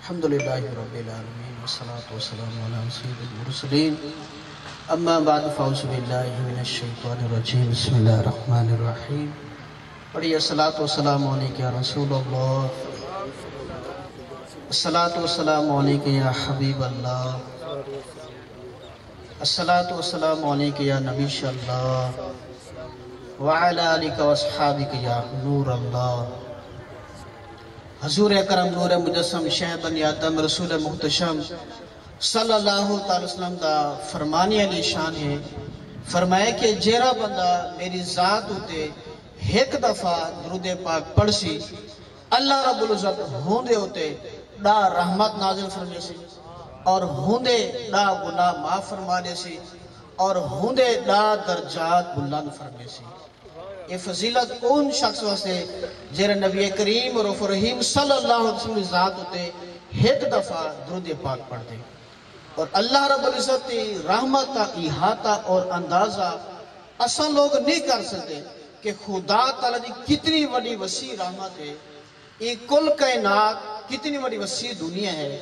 الحمدللہ رب العالمین والصلاة والسلام علی سید المرسلین اما بعد فاعوذ باللہ من الشیطان الرجیم بسم اللہ الرحمن الرحیم پڑھیے الصلاة والسلام علیکہ یا رسول اللہ، الصلاة والسلام علیکہ یا حبیب اللہ، الصلاة والسلام علیکہ یا نبی اللہ وعلا آلکہ واصحابکہ یا نور اللہ۔ حضور اکرم نور مجسم شہ بنی آدم رسول محتشم صلی اللہ علیہ وسلم دا فرمانی علی شان ہے، فرمائے کہ جیرا بندہ میری ذات ہوتے ایک دفعہ درود پاک پڑھ سی، اللہ رب العزت ہوندے ہوتے ڈا رحمت نازل فرمے سی، اور ہوندے ڈا گناہ معاف فرمانے سی، اور ہوندے ڈا درجات بلند فرمے سی۔ یہ فضیلت کون شخص واسطے جیرے نبی کریم رف رحیم صلی اللہ علیہ وسلم ذات ہوتے ایک دفعہ درود پاک پڑھ دے، اور اللہ رب العزت کی رحمت کا احاطہ اور اندازہ اصل لوگ نہیں کر سکتے کہ خدا تعالیٰ دی کتنی بڑی وسیع رحمت ہے، یہ کل کائنات کتنی بڑی وسیع دنیا ہے،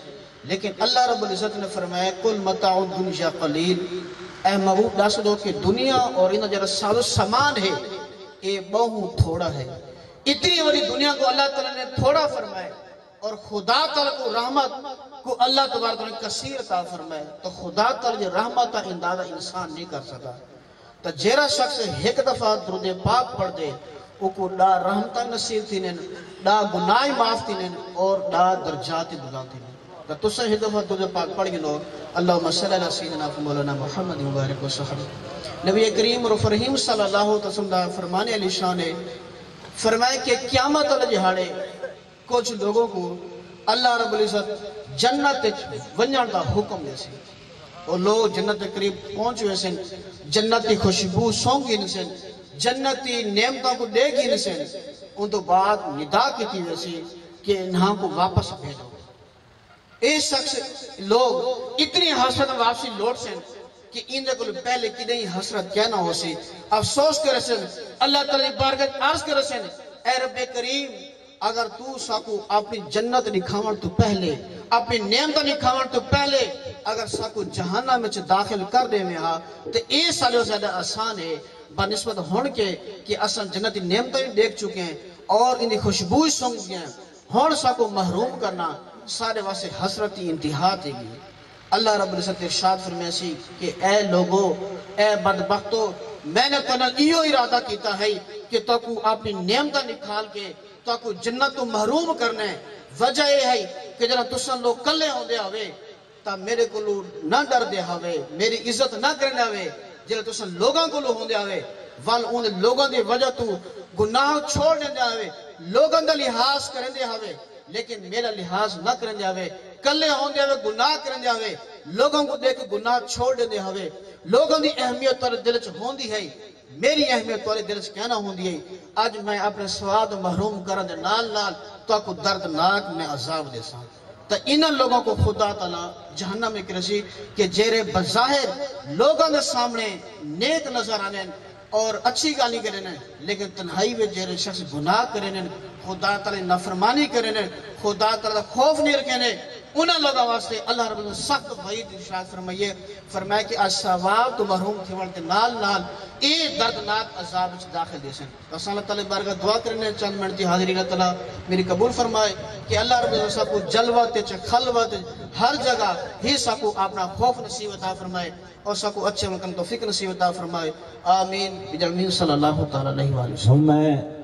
لیکن اللہ رب العزت نے فرمایا کل متاع الدنیا قلیل، اے محبوب دس دو کہ دنیا اور ان جرا ساز و سامان ہے یہ بہت تھوڑا ہے۔ اتنی بڑی دنیا کو اللہ تعالیٰ نے تھوڑا فرمائے، اور خدا تعالیٰ کو رحمت کو اللہ تبارک نے کثیر عطا فرمائے، تو خدا تعالیٰ جی رحمت کا اندازہ انسان نہیں کر سکتا۔ تو جیرا شخص ایک دفعہ درود پاک پڑھ دے وہ کو ڈا رحمت نصیب تھینن، ڈا گناہ معاف تھینن، اور ڈا درجات بلند تھینن۔ تو تسا ایک دفعہ درود پاک پڑھ گلو اللہم صلی اللہ سیدنا مولانا محمد مبارک وسلم۔ نبی کریم رف رحیم صلی اللہ علیہ وسلم دا فرمانے علی شان ہے، فرمائے کہ قیامت اللہ جہاڑے کچھ لوگوں کو اللہ رب العزت جنت ونجن دا حکم دے سی، اور لوگ جنت قریب پہنچ ہوئے سن، جنت کی خوشبو سونگی نسن، جنت کی نعمتوں کو دے گی نسن، ان تو بعد ندا کی تھی ویسی کہ انہاں کو واپس بھیجو۔ اس شخص لوگ اتنی حسرت واپسی لوٹ سن کہ اندے کو پہلے کی نہیں حسرت کہنا ہو سی، افسوس کر سن، اللہ تعالیٰ بارگاہ عرض کر سن، اے رب کریم اگر تو ساکو اپنی جنت نکھاون تو پہلے، اپنی نعمت نکھاون تو پہلے اگر ساکو جہنم میں داخل کر دے میں ہاں تو یہ سالوں زیادہ آسان ہے بنسبت ہون کے کہ اصلا جنتی نعمتیں دیکھ چکے ہیں اور انہیں خوشبوئی سونگ گئے ہیں، ہون ساکو محروم کرنا سارے واسے حسرتی انتہا دے گی۔ اللہ رب العزت ارشاد فرمائے سی کہ اے لوگو، اے بدبختو، میں نے تو یہ ارادہ کیتا ہے کہ تو کو اپنی نعمتیں نکھال کے تو کو جنت تو محروم کرنے، وجہ یہ ہے کہ جنہاں تسان لوگ کلے ہوں دے ہوئے تا میرے کو لوگ نہ ڈر دے ہوئے، میری عزت نہ کرنے ہوئے، جنہاں تسان لوگاں کو لوگ ہوں دے ہوئے، وال ان لوگاں دے وجہ تو گناہ چھوڑنے دے ہوئے، لوگاں دے لحاظ کرنے دے ہوئے، لیکن میرا لحاظ نہ کرنے دے ہوئے، کلے ہوں دے ہوئے، گناہ کرنے دے ہوئے، لوگوں کو دیکھ گناہ چھوڑ دے ہوئے، لوگوں دی اہمیت تورے دل چ ہوندی ہے، میری اہمیت تورے دل چ کہنا ہوندی ہے۔ آج میں اپنے سواد محروم کرن دے نال نال تو کو دردناک میں عذاب دے ساں، تو ان لوگوں کو خدا تعالیٰ جہنم میں کرسی کہ جیرے بظاہر لوگوں دے سامنے نیک نظر آنے اور اچھی گالی کرنے، لیکن تنہائی میں جیرے شخص گناہ کرنے، خدا تعالیٰ نافرمانی کرنے، خدا تعالیٰ خوف نہیں رکھنے، انہاں لوگوں واسطے اللہ رب العزت سخت وعید ارشاد فرمائے کہ آج ثواب تو محروم تھی ورتے نال نال اے دردناک عذاب وچ داخل دے سن۔ بس اللہ تعالیٰ بارگاہ دعا کرنے چند منٹ دی حاضری اللہ تعالیٰ میری قبول فرمائے کہ اللہ رب العزت سب کو جلوت خلوت ہر جگہ ہی سب کو اپنا خوف نصیب عطا فرمائے اور سب کو اچھے مکن توفیق نصیب عطا فرمائے، آمین بجمعین صلی اللہ تعالیٰ علیہ وآلہ وسلم۔